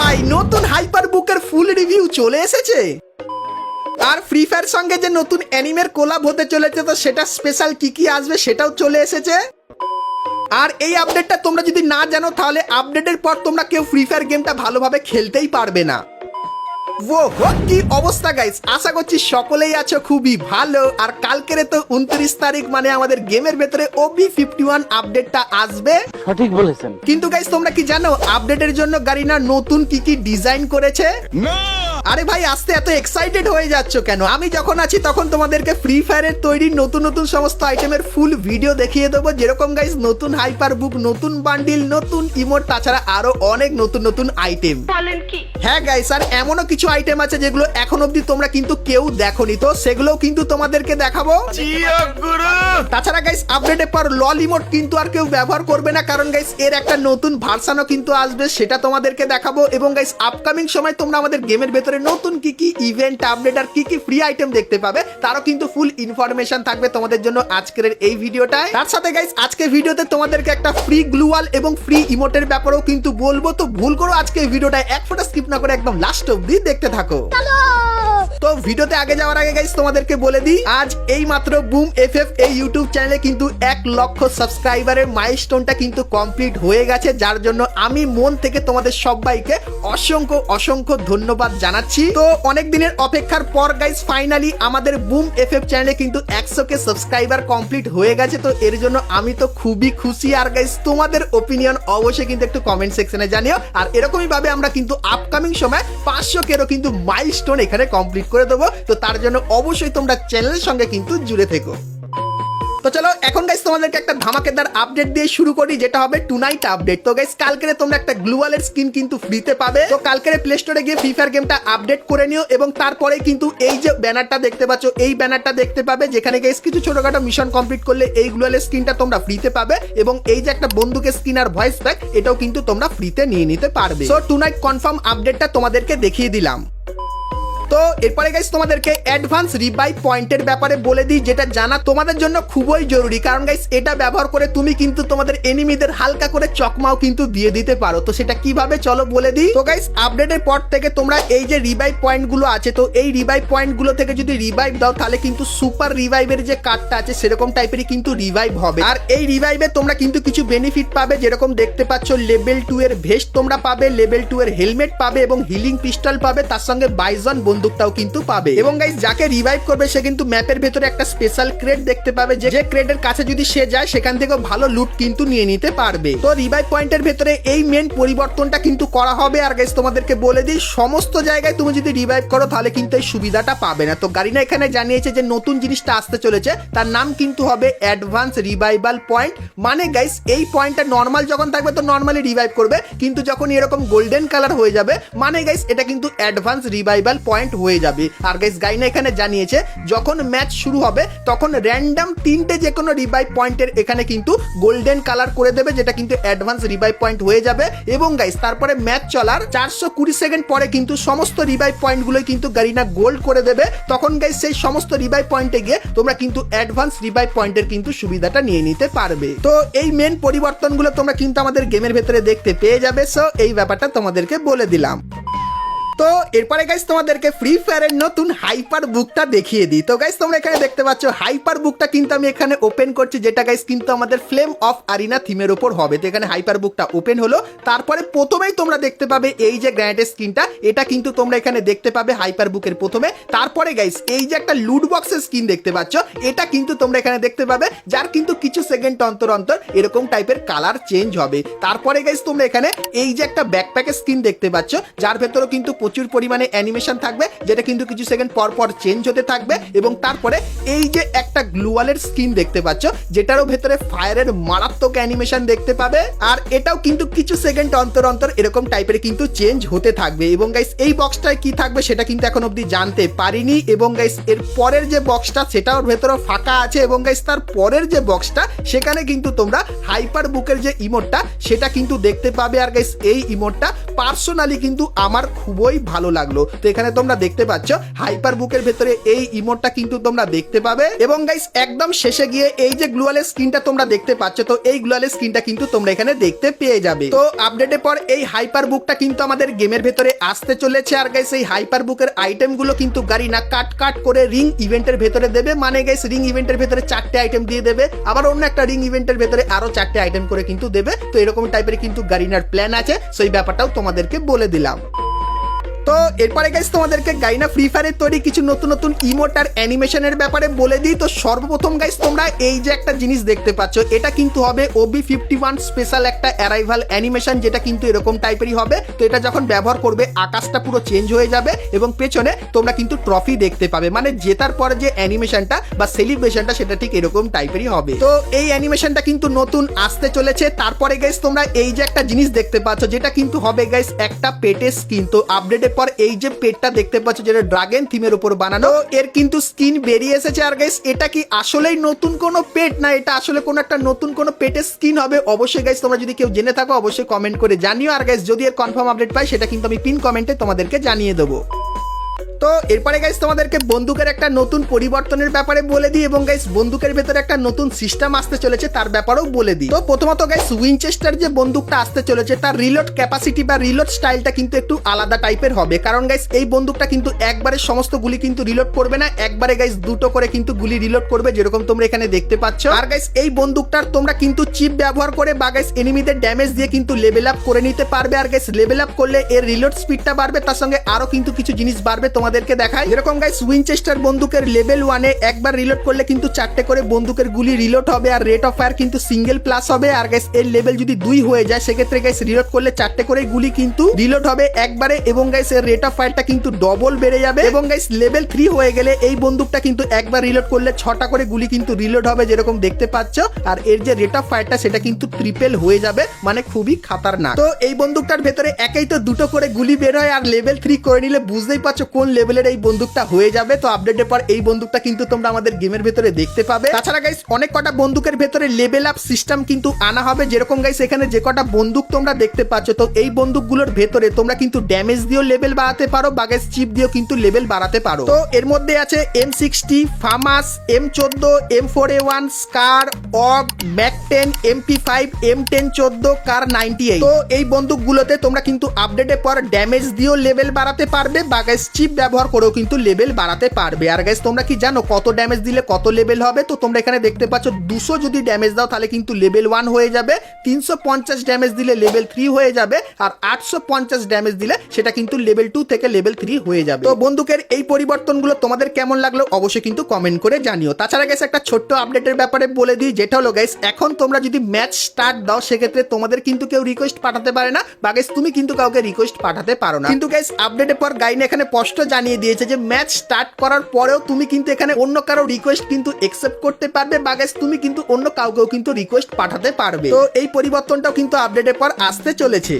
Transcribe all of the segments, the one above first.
ভাই নতুন হাইপার বুকের ফুল রিভিউ চলে এসেছে। আর ফ্রি ফায়ার সঙ্গে যে নতুন অ্যানিমের কোলাব হতে চলেছে, তো সেটা স্পেশাল কি কি আসবে সেটাও চলে এসেছে। আর এই আপডেটটা তোমরা যদি না জানো তাহলে আপডেটের পর তোমরা কেউ ফ্রি ফায়ার গেমটা ভালোভাবে খেলতেই পারবে না। ও কি অবস্থা গাইস, আশা করছি সকলেই আছো খুবই ভালো। আর কালকের তো 29 তারিখ, মানে আমাদের গেমের ভেতরে OB51 আপডেটটা আসবে। সঠিক বলেছেন। কিন্তু গাইস তোমরা কি জানো আপডেটের জন্য গারিনা নতুন কি কি ডিজাইন করেছে? আরে ভাই আসতে এত এক্সাইটেড হয়ে যাচ্ছ কেন? আমি যখন আছি তখন তোমাদেরকে ফ্রি ফায়ারের তৈরি নতুন নতুন সমস্ত আইটেমের ফুল ভিডিও দেখিয়ে দেবো। যেরকম গাইস নতুন হাইপার বুক, নতুন বান্ডিল, নতুন ইমোট, তাছাড়া আরো অনেক নতুন নতুন আইটেম। হ্যাঁ গাইস, আর এমনও কিছু আইটেম আছে যেগুলো এখন অব্দি তোমরা কিন্তু কেউ দেখোনি, তো সেগুলোও কিন্তু তোমাদেরকে দেখাবো। তাছাড়া গাইস আপডেটের পর লল ইমোট কিন্তু আর কেউ ব্যবহার করবে না, কারণ গাইস এর একটা নতুন ভার্সানও কিন্তু আসবে, সেটা তোমাদেরকে দেখাবো। এবং গাইস আপকামিং সময় তোমরা আমাদের গেমের ভেতরে নতুন কি কি ইভেন্ট, আপডেট আর কি কি ফ্রি আইটেম দেখতে পাবে তারও কিন্তু ফুল ইনফরমেশন থাকবে তোমাদের জন্য আজকের এই ভিডিওটায়। তার সাথে গাইস আজকে ভিডিওতে তোমাদেরকে একটা ফ্রি গ্লুয়াল এবং ফ্রি ইমোটের ব্যাপারেও কিন্তু বলবো, তো ভুল করো আজকে এই ভিডিওটা এক ফোঁটা স্কিপ না করে একদম লাস্ট অবধি দেখতে থাকো। তো ভিডিওতে আগে যাওয়ার আগে গাইস তোমাদেরকে বলে দিই, আজ এই মাত্র বুম এফএফ এই ইউটিউব চ্যানেলে কিন্তু 1 লক্ষ সাবস্ক্রাইবারের মাইলস্টোনটা কিন্তু কমপ্লিট হয়ে গেছে, যার জন্য আমি মন থেকে তোমাদের সবাইকে অসংখ্য অসংখ্য ধন্যবাদ জানাচ্ছি। তো অনেক দিনের অপেক্ষার পর গাইস ফাইনালি আমাদের বুম এফএফ চ্যানেলে কিন্তু 100K সাবস্ক্রাইবার কমপ্লিট হয়ে গেছে, তো এর জন্য আমি তো খুবই খুশি। আর গাইস তোমাদের ওপিনিয়ন অবশ্যই কিন্তু একটু কমেন্ট সেকশনে জানিও। আর এরকমই ভাবে আমরা কিন্তু আপকামিং সময় 500K'রও কিন্তু মাইলস্টোন এখানে কমপ্লিট করে দেবো, তো তার জন্য অবশ্যই তোমরা চ্যানেলের সঙ্গে কিন্তু জুড়ে থেকো। তো চলো এখন গাইস তোমাদেরকে একটা ধামাকেদার আপডেট দিয়ে শুরু করি, যেটা হবে টুনাইট আপডেট। তো গাইস কালকেরে তোমরা একটা গ্লুয়ালের স্কিন কিন্তু ফ্রিতে পাবে। তো কালকেরে প্লে স্টোরে গিয়ে ফ্রি ফায়ার গেমটা আপডেট করে নিও, এবং তারপরে কিন্তু এই যে ব্যানারটা দেখতে পাচ্ছ, এই ব্যানারটা দেখতে পাবে, যেখানে গাইস কিছু ছোটখাটো মিশন কমপ্লিট করলে এই গ্লুয়ালের স্কিনটা তোমরা ফ্রিতে পাবে, এবং এই যে একটা বন্দুকের স্কিন আর ভয়েস প্যাক এটাও কিন্তু তোমরা ফ্রিতে নিয়ে নিতে পারবে। সো টুনাইট কনফার্ম আপডেটটা তোমাদেরকে দেখিয়ে দিলাম। তো এরপরে গাইস তোমাদেরকে অ্যাডভান্স রিভাইভ পয়েন্টের ব্যাপারে বলে দিই, যেটা জানা তোমাদের জন্য খুবই জরুরি, কারণ গাইস এটা ব্যবহার করে তুমি কিন্তু তোমাদের এনিমিদের হালকা করে চকমাও কিন্তু দিয়ে দিতে পারো। তো সেটা কিভাবে চলো বলে দিই। তো গাইস আপডেটের পর থেকে তোমরা এই যে রিভাইভ পয়েন্ট গুলো আছে, তো এই রিভাইভ পয়েন্ট গুলো থেকে যদি রিভাইভ দাও তাহলে কিন্তু সুপার রিভাইভের যে কার্ডটা আছে সেরকম টাইপেরই কিন্তু রিভাইভ হবে। আর এই রিভাইভে তোমরা কিন্তু কিছু বেনিফিট পাবে, যেরকম দেখতে পাচ্ছ লেভেল 2 এর ভেস্ট তোমরা পাবে, লেভেল 2 এর হেলমেট পাবে, এবং হিলিং পিস্টল পাবে, তার সঙ্গে বাইজন বন্দুকটাও কিন্তু পাবে। এবং গাইস যাকে রিভাইভ করবে সে কিন্তু ম্যাপের ভেতরে একটা স্পেশাল ক্রেট দেখতে পাবে, যে ক্রেটের কাছে যদি সে যায় সেখান থেকে ভালো লুট কিন্তু নিয়ে নিতে পারবে। তো রিভাইভ পয়েন্টের ভেতরে এই মেন পরিবর্তনটা কিন্তু করা হবে। আর গাইস তোমাদেরকে বলে দিই, সমস্ত জায়গায় তুমি যদি রিভাইভ করো তাহলে কিন্তু এই সুবিধাটা পাবে না। তো গারিনা এখানে জানিয়েছে যে নতুন জিনিসটা আসতে চলেছে, তার নাম কিন্তু হবে অ্যাডভান্স রিভাইভাল পয়েন্ট। মানে গাইস এই পয়েন্টটা নর্মাল যখন থাকবে তো নর্মালি রিভাইভ করবে, কিন্তু যখন এরকম গোল্ডেন কালার হয়ে যাবে মানে গাইস এটা কিন্তু অ্যাডভান্স রিভাইভাল পয়েন্ট হয়ে যাবে। আর গাইস গাইনা এখানে জানিয়েছে যখন ম্যাচ শুরু হবে তখন র্যান্ডম 3টে যে কোনো রিভাইভ পয়েন্টের এখানে কিন্তু গোল্ডেন কালার করে দেবে, যেটা কিন্তু অ্যাডভান্স রিভাইভ পয়েন্ট হয়ে যাবে। এবং গাইস তারপরে ম্যাচ চলার 420 সেকেন্ড পরে কিন্তু সমস্ত রিভাইভ পয়েন্টগুলোই কিন্তু গারিনা গোল্ড করে দেবে। তখন গাইস সেই সমস্ত রিভাইভ পয়েন্টে গিয়ে তোমরা কিন্তু অ্যাডভান্স রিভাইভ পয়েন্টের কিন্তু সুবিধাটা নিয়ে নিতে পারবে। তো এই মেন পরিবর্তনগুলো তোমরা কিন্তু আমাদের গেমের ভেতরে দেখতে পেয়ে যাবে। সো এই ব্যাপারটা তোমাদেরকে বলে দিলাম। তো এরপরে গাইস তোমাদেরকে ফ্রি ফায়ারের নতুন হাইপার বুকটা দেখিয়ে দিই। তো গাইস তোমরা এখানে দেখতে পাচ্ছ হাইপার বুকটা কিন্তু আমি এখানে ওপেন করছি, যেটা গাইস কিন্তু আমাদের ফ্লেম অফ আরিনা থিমের উপর হবে। তো এখানে হাইপার বুকটা ওপেন হলো, তারপরে প্রথমেই তোমরা দেখতে পাবে এই যে গ্র্যান্ডের স্কিনটা, এটা কিন্তু তোমরা এখানে দেখতে পাবে হাইপার বুকের প্রথমে। তারপরে গাইস এই যে একটা লুট বক্সের স্কিন দেখতে পাচ্ছ, এটা কিন্তু তোমরা এখানে দেখতে পাবে, যার কিন্তু কিছু সেকেন্ড অন্তর অন্তর এরকম টাইপের কালার চেঞ্জ হবে। তারপরে গাইস তোমরা এখানে এই যে একটা ব্যাকপ্যাকের স্কিন দেখতে পাচ্ছ, যার ভেতরে কিন্তু প্রচুর পরিমাণে অ্যানিমেশন থাকবে, যেটা কিন্তু কিছু সেকেন্ড পর পর চেঞ্জ হতে থাকবে। এবং তারপরে এই যে একটা গ্লুয়ালের স্কিন দেখতে পাচ্ছ, যেটারও ভেতরে ফায়ারের মারাত্মক অ্যানিমেশন দেখতে পাবে, আর এটাও কিন্তু কিছু সেকেন্ড অন্তর অন্তর এরকম টাইপের কিন্তু চেঞ্জ হতে থাকবে। এবং গাইস এই বক্সটায় কি থাকবে সেটা কিন্তু এখন অবধি জানতে পারিনি। এবং গাইস এর পরের যে বক্সটা সেটার ভেতরে ফাঁকা আছে, এবং গাইস তার পরের যে বক্সটা সেখানে কিন্তু তোমরা হাইপার বুকের যে ইমোটটা সেটা কিন্তু দেখতে পাবে। আর গাইস এই ইমোটটা পার্সোনালি কিন্তু আমার খুবই ভালো লাগলো। তো এখানে তোমরা দেখতে পাচ্ছ হাইপার বুকের ভেতরে এই ইমোটটা কিন্তু তোমরা দেখতে পাবে এবং গাইস একদম শেষে গিয়ে এই যে গ্লুয়ালের স্ক্রিনটা তোমরা দেখতে পাচ্ছ, তো এই গ্লুয়ালের স্ক্রিনটা কিন্তু তোমরা এখানে দেখতে পেয়ে যাবে। তো আপডেটের পর এই হাইপার বুকটা কিন্তু আমাদের গেমের ভেতরে আসতে চলেছে। আর গাইস এই হাইপার বুকের আইটেম গুলো কিন্তু গারিনা কাট করে রিং ইভেন্টের ভেতরে দেবে, মানে গাইস রিং ইভেন্টের ভেতরে 4টে আইটেম দিয়ে দেবে, আবার অন্য একটা রিং ইভেন্টের ভেতরে আরো 4টে আইটেম করে কিন্তু দেবে। তো এরকম টাইপের কিন্তু গারিনার প্ল্যান আছে, সেই ব্যাপারটাও তোমাদেরকে বলে দিলাম। তো এরপরে গাইস তোমাদেরকে গাইনা ফ্রি ফায়ারের তৈরি কিছু নতুন নতুন ইমোট আর অ্যানিমেশনের ব্যাপারে বলে দিই। তো সর্বপ্রথম গাইস তোমরা এই যে একটা জিনিস দেখতে পাচ্ছ, এটা কিন্তু হবে OB51 স্পেশাল একটা অ্যারাইভাল অ্যানিমেশন, যেটা কিন্তু এরকম টাইপেরই হবে। তো এটা যখন ব্যবহার করবে আকাশটা পুরো চেঞ্জ হয়ে যাবে এবং পেছনে তোমরা কিন্তু ট্রফি দেখতে পাবে, মানে জেতার পরে যে অ্যানিমেশনটা বা সেলিব্রেশনটা সেটা ঠিক এরকম টাইপেরই হবে। তো এই অ্যানিমেশনটা কিন্তু নতুন আসতে চলেছে। তারপরে গাইস তোমরা এই যে একটা জিনিস দেখতে পাচ্ছ, যেটা কিন্তু হবে গাইস একটা পেটের স্কিন। তো আপডেটের পর এই যে পেটটা দেখতে পাচ্ছ, যেটা ড্রাগন থিমের উপর বানানো, এর কিন্তু স্কিন বেরিয়ে এসেছে। আর গাইস এটা কি আসলেই নতুন কোনো পেট, না এটা আসলে কোনো একটা নতুন কোনো পেটের স্কিন হবে? অবশ্যই গাইস তোমরা যদি কেউ জেনে থাকো অবশ্যই কমেন্ট করে জানিও। আর গাইস যদি এর কনফার্ম আপডেট পাই সেটা কিন্তু আমি পিন কমেন্টে তোমাদেরকে জানিয়ে দেবো। তো এরপরে গাইস তোমাদেরকে বন্দুকের একটা নতুন পরিবর্তনের ব্যাপারে বলে দিই এবং গাইস বন্দুকের ভেতরে একটা নতুন সিস্টেম আসতে চলেছে তার ব্যাপারেও বলে দিই। তো প্রথমত গাইস উইনচেস্টার যে বন্দুকটা আসতে চলেছে তার রিলোড ক্যাপাসিটি বা রিলোড স্টাইলটা কিন্তু একটু আলাদা টাইপের হবে, কারণ গাইস এই বন্দুকটা কিন্তু একবারে সমস্ত গুলি কিন্তু রিলোড করবে না, একবারে গাইস দুটো করে কিন্তু গুলি রিলোড করবে, যেরকম তোমরা এখানে দেখতে পাচ্ছ। আর গাইস এই বন্দুকটার তোমরা কিন্তু চিপ ব্যবহার করে বা গাইস এনিমিদের ড্যামেজ দিয়ে কিন্তু লেভেল আপ করে নিতে পারবে। আর গাইস লেভেল আপ করলে এর রিলোড স্পিডটা বাড়বে, তার সঙ্গে আরো কিন্তু কিছু জিনিস বাড়বে তোমাদেরকে দেখায়। যেরকম গাইস উইনচেস্টার বন্দুকের লেভেল 1 এ একবার রিলোড করলে কিন্তু 4টে করে বন্দুকের গুলি রিলোড হবে আর রেট অফ ফায়ার কিন্তু সিঙ্গেল প্লাস হবে। আর গাইস এর লেভেল যদি 2 হয়ে যায় সেক্ষেত্রে গাইস রিলোড করলে 4টে করে গুলি কিন্তু রিলোড হবে একবারে এবং গাইস এর রেট অফ ফায়ারটা কিন্তু ডবল বেড়ে যাবে। এবং গাইস লেভেল 3 হয়ে গেলে এই বন্দুকটা কিন্তু একবার রিলোড করলে 6টা করে গুলি কিন্তু রিলোড হবে, যেরকম দেখতে পাচ্ছ। আর এর যে রেট অফ ফায়ারটা সেটা কিন্তু ট্রিপল হয়ে যাবে, মানে খুবই খাতারনাক। তো এই বন্দুকটার ভেতরে একেই তো দুটো করে গুলি বের হয়, আর লেভেল 3 করে নিলে বুঝতেই পারছো কোন লেভেলের এই বন্দুকটা হয়ে যাবে। তো আপডেটের পর এই বন্দুকটা কিন্তু তোমরা আমাদের গেমের ভেতরে দেখতে পাবে। তাছাড়া গাইস অনেক কটা বন্দুকের ভেতরে লেভেল আপ সিস্টেম কিন্তু আনা হবে, যেরকম গাইস এখানে যে কটা বন্দুক তোমরা দেখতে পাচ্ছ, তো এই বন্দুকগুলোর ভেতরে তোমরা কিন্তু ড্যামেজ দিয়েও লেভেল বাড়াতে পারো বা গাইস চিপ দিয়েও কিন্তু লেভেল বাড়াতে পারো। তো এর মধ্যে আছে M60, ফামাস, M14, M4A1, স্কার, অগ, ম্যাক 10, MP5, M1014, কার 98। তো এই বন্দুকগুলোতে তোমরা কিন্তু আপডেটের পর ড্যামেজ দিয়েও লেভেল বাড়াতে পারবে বা গাইস চিপ ব্যবহার করেও কিন্তু লেভেল বাড়াতে পারবে। আর গাইস তোমরা কি জানো কত ড্যামেজ দিলে কত লেভেল হবে? তো তোমরা এখানে দেখতে পাচ্ছ 200 যদি ড্যামেজ দাও তাহলে কিন্তু লেভেল 1 হয়ে যাবে, 350 ড্যামেজ দিলে লেভেল 3 হয়ে যাবে, আর 850 ড্যামেজ দিলে সেটা কিন্তু লেভেল 2 থেকে লেভেল 3 হয়ে যাবে। তো বন্দুকের এই পরিবর্তনগুলো তোমাদের কেমন লাগলো অবশ্যই কিন্তু কমেন্ট করে জানিও। তাছাড়া গাইস একটা ছোট্ট আপডেটের ব্যাপারে বলে দিই, যেটা হলো গাইস এখন তোমরা যদি ম্যাচ স্টার্ট দাও সেক্ষেত্রে তোমাদের কিন্তু কেউ রিকোয়েস্ট পাঠাতে পারে না বা গাইস তুমি কিন্তু কাউকে রিকোয়েস্ট পাঠাতে পারো না। কিন্তু গাইস আপডেটের পর গাইনা এখানে স্পষ্ট জানিয়ে দিয়েছে যে ম্যাচ স্টার্ট করার পরেও তুমি কিন্তু এখানে অন্য কারো রিকোয়েস্ট কিন্তু একসেপ্ট করতে পারবে বা গাইস তুমি কিন্তু অন্য কাউকেও কিন্তু রিকোয়েস্ট পাঠাতে পারবে। তো এই পরিবর্তনটাও কিন্তু আপডেটের পর আসতে চলেছে।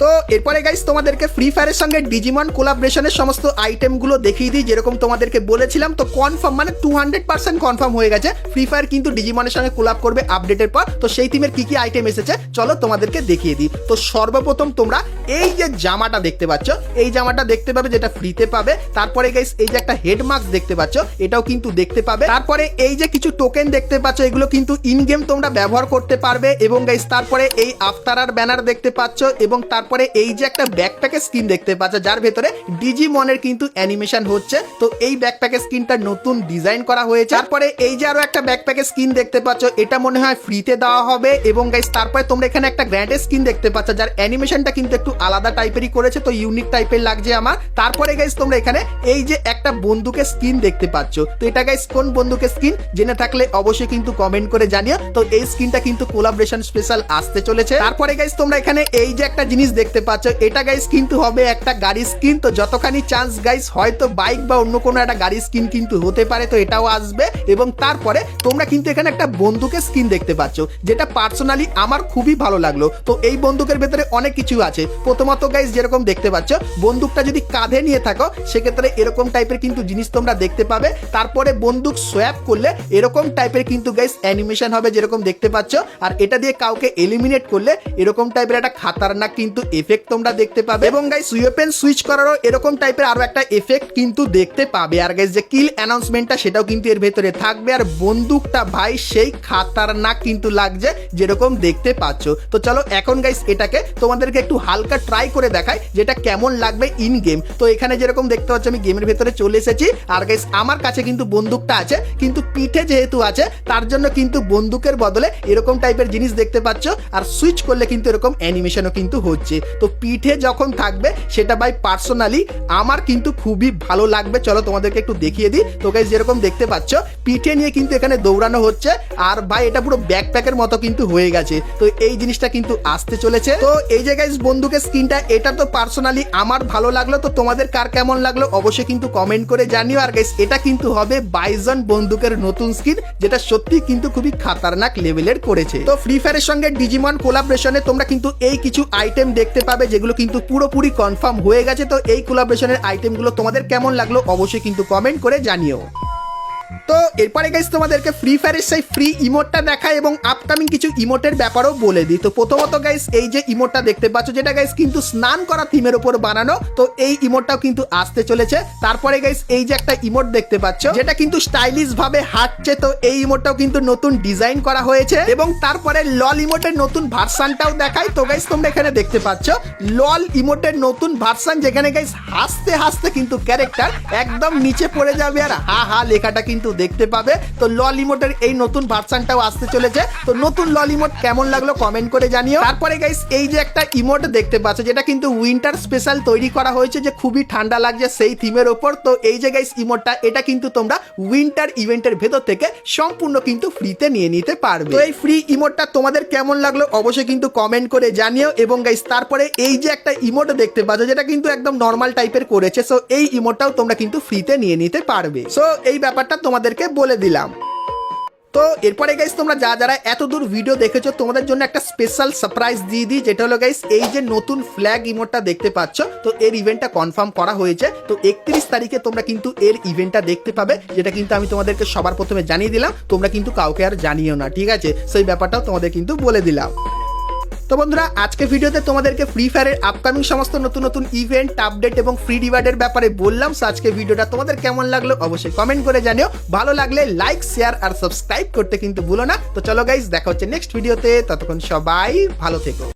তো এরপরে গাইস তোমাদেরকে ফ্রি ফায়ারের সঙ্গে ডিজিমন কোলাবরেশনের সমস্ত আইটেমগুলো দেখিয়ে দিই, যেরকম তোমাদেরকে বলেছিলাম। তো কনফার্ম মানে 200% কনফার্ম হয়ে গেছে ফ্রি ফায়ার কিন্তু ডিজিমনের সঙ্গে কোলাব করবে আপডেটের পর। তো সেই টিমের কি কি আইটেম এসেছে চলো তোমাদেরকে দেখিয়ে দিই। তো সর্বপ্রথম তোমরা এই যে জামাটা দেখতে পাচ্ছ, এই জামাটা দেখতে পাবে যেটা ফ্রিতে পাবে। তারপরে গাইস এই যে একটা হেড মাস্ক দেখতে পাচ্ছ, এটাও কিন্তু দেখতে পাবে। তারপরে এই যে কিছু টোকেন দেখতে পাচ্ছ, এগুলো কিন্তু ইন গেম তোমরা ব্যবহার করতে পারবে। এবং গাইস তারপরে এই আফতারার ব্যানার দেখতে পাচ্ছ এবং তারপরে এই যে একটা ব্যাকপ্যাকের স্কিন দেখতে পাচ্ছ যার ভেতরে ডিজিমনের কিন্তু অ্যানিমেশন হচ্ছে। তো এই ব্যাকপ্যাকের স্কিনটা নতুন ডিজাইন করা হয়েছে। তারপরে এই যে আরো একটা ব্যাকপ্যাকের স্কিন দেখতে পাচ্ছ, এটা মনে হয় ফ্রিতে দেওয়া হবে। এবং গাইস তারপরে তোমরা এখানে একটা গ্র্যান্ডের স্কিন দেখতে পাচ্ছ যার অ্যানিমেশনটা কিন্তু একটু আলাদা টাইপেরই করেছে, তো ইউনিক টাইপের লাগছে আমার। তারপরে গাইস তোমরা এখানে এই যে একটা বন্দুকের স্কিন দেখতে পাচ্ছ, তো এটা গাইস কোন বন্দুকের স্কিন জেনে থাকলে অবশ্যই কিন্তু কমেন্ট করে জানিও। তো এই স্কিনটা কিন্তু কোলাবরেশন স্পেশাল আসতে চলেছে। তারপরে গাইস তোমরা এখানে এই যে একটা জিনিস দেখতে পাচ্ছ, এটা গাইস কিন্তু হবে একটা গাড়ি স্কিন। তো যতখানি চান্স গাইস হয়তো বাইক বা অন্য কোনো একটা গাড়ি স্কিন কিন্তু হতে পারে, তো এটাও আসবে। এবং তারপরে তোমরা কিন্তু এখানে একটা বন্দুকের স্কিন দেখতে পাচ্ছ, যেটা পার্সোনালি আমার খুবই ভালো লাগলো। তো এই বন্দুকের ভেতরে অনেক কিছু আছে। প্রথমত গাইস যেরকম দেখতে পাচ্ছ, বন্দুকটা যদি কাঁধে নিয়ে থাকো সেক্ষেত্রে এরকম টাইপের কিন্তু জিনিস তোমরা দেখতে পাবে। তারপরে বন্দুক সোয়াপ করলে এরকম টাইপের কিন্তু গাইস অ্যানিমেশন হবে যেরকম দেখতে পাচ্ছ। আর এটা দিয়ে কাউকে এলিমিনেট করলে এরকম টাইপের একটা খাতারনাক কিন্তু এফেক্ট তোমরা দেখতে পাবে এবং গাইস ওয়েপেন সুইচ করারও এরকম টাইপের আরো একটা এফেক্ট কিন্তু দেখতে পাবে। আর গাইস যে কিল অ্যানাউন্সমেন্টটা সেটাও কিন্তু এর ভেতরে থাকবে। আর বন্দুকটা ভাই সেই খাতারনাক কিন্তু লাগছে যেরকম দেখতে পাচ্ছ। তো চলো এখন গাইস এটাকে তোমাদেরকে একটু হালকা ট্রাই করে দেখাই যেটা কেমন লাগবে ইন গেম। তো এখানে যেরকম দেখতে পাচ্ছ আমি গেমের ভেতরে চলে এসেছি। আর গাইস আমার কাছে কিন্তু বন্দুকটা আছে, কিন্তু পিঠে যেহেতু আছে তার জন্য কিন্তু বন্দুকের বদলে এরকম টাইপের জিনিস দেখতে পাচ্ছ। আর সুইচ করলে কিন্তু এরকম অ্যানিমেশনও কিন্তু হচ্ছে। তো পিঠে যখন থাকবে সেটা ভাই পার্সোনালি আমার কিন্তু খুবই ভালো লাগবে। চলো তোমাদেরকে একটু দেখিয়ে দিই। তো গাইস যেরকম দেখতে পাচ্ছ পিঠে নিয়ে কিন্তু এখানে দৌড়ানো হচ্ছে। আর ভাই এটা পুরো ব্যাকপ্যাকের মতো কিন্তু হয়ে গেছে। তো এই জিনিসটা কিন্তু আসতে চলেছে। তো এই যে গাইস বন্দুকের স্কিনটা এটা তো পার্সোনালি আমার ভালো লাগলো। তো তোমাদের কার কেমন লাগলো অবশ্যই কিন্তু কমেন্ট করে জানিও। আর গাইস এটা কিন্তু হবে বাইজন বন্দুকের নতুন স্কিন, যেটা সত্যি কিন্তু খুবই খাতারনাক লেভেলের করেছে। তো ফ্রি ফায়ারের সঙ্গে ডিজিমন কোলাবরেশনে তোমরা কিন্তু এই কিছু আইটেম দেখতে পাবে যেগুলো কিন্তু পুরোপুরি কনফার্ম হয়ে গেছে। তো এই কোলাবরেশনের আইটেমগুলো তোমাদের কেমন লাগলো অবশ্যই কিন্তু কমেন্ট করে জানিও। তো এরপরে গাইস তোমাদেরকে ফ্রি ফায়ারের সেই ফ্রি ইমোটটা দেখায় এবং আপকামিং কিছু ইমোটের ব্যাপারেও বলে দিই। তো প্রথমত গাইস এই যে ইমোটটা দেখতে পাচ্ছ যেটা গাইস কিন্তু স্নান করা থিমের উপর বানানো। তো এই ইমোটটাও কিন্তু আসতে চলেছে। তারপরে গাইস এই যে একটা ইমোট দেখতে পাচ্ছ যেটা কিন্তু স্টাইলিশ ভাবে হাঁটছে। তো এই ইমোটটাও কিন্তু নতুন ডিজাইন করা হয়েছে এবং তারপরে লল ইমোটের নতুন ভার্সানটাও দেখাই। তো গাইস তোমরা এখানে দেখতে পাচ্ছ লল ইমোটের নতুন ভার্সান, যেখানে গাইস হাসতে হাসতে কিন্তু ক্যারেক্টার একদম নিচে পড়ে যাবে আর হা হা লেখাটা কিন্তু দেখতে পাবে। তো লল ইমোটের এই নতুন ভার্সানটাও আসতে চলেছে। তো নতুন লল ইমোট কেমন লাগলো কমেন্ট করে জানিও। তারপরে গাইস এই যে একটা ইমোট দেখতে পাচ্ছ যেটা কিন্তু উইন্টার স্পেশাল তৈরি করা হয়েছে, যে খুবই ঠান্ডা লাগছে সেই থিমের উপর। তো এই যে গাইস ইমোটটা এটা কিন্তু তোমরা উইন্টার ইভেন্টের ভেতর থেকে সম্পূর্ণ কিন্তু ফ্রিতে নিয়ে নিতে পারবে। তো এই ফ্রি ইমোটটা তোমাদের কেমন লাগলো অবশ্যই কিন্তু কমেন্ট করে জানিও। এবং গাইস তারপরে এই যে একটা ইমোট দেখতে পাচ্ছ যেটা কিন্তু একদম নর্মাল টাইপের করেছে। সো এই ইমোটটাও তোমরা কিন্তু ফ্রিতে নিয়ে নিতে পারবে। সো এই ব্যাপারটা তোমাদেরকে বলে দিলাম। তো এরপরে গাইস তোমরা যারা এত দূর ভিডিও দেখেছো তোমাদের জন্য একটা স্পেশাল সারপ্রাইজ দিয়ে দিই, যেটা হলো গাইস এই যে নতুন ফ্ল্যাগ ইমোটটা দেখতে পাচ্ছ। তো এর ইভেন্টটা কনফার্ম করা হয়েছে। তো 31 তারিখে তোমরা কিন্তু এর ইভেন্টটা দেখতে পাবে, যেটা কিন্তু আমি তোমাদেরকে সবার প্রথমে জানিয়ে দিলাম। তোমরা কিন্তু কাউকে আর জানিও না, ঠিক আছে? সেই ব্যাপারটাও তোমাদের কিন্তু বলে দিলাম। তো বন্ধুরা আজকে ভিডিওতে তোমাদেরকে ফ্রি ফায়ারের আপকামিং সমস্ত নতুন নতুন ইভেন্ট আপডেট এবং ফ্রি রিওয়ার্ডের ব্যাপারে বললাম। সো আজকে ভিডিওটা তোমাদের কেমন লাগলো অবশ্যই কমেন্ট করে জানিও। ভালো লাগলে লাইক শেয়ার আর সাবস্ক্রাইব করতে কিন্তু ভুলো না। তো চলো গাইস দেখা হচ্ছে নেক্সট ভিডিওতে, ততক্ষণ সবাই ভালো থেকো।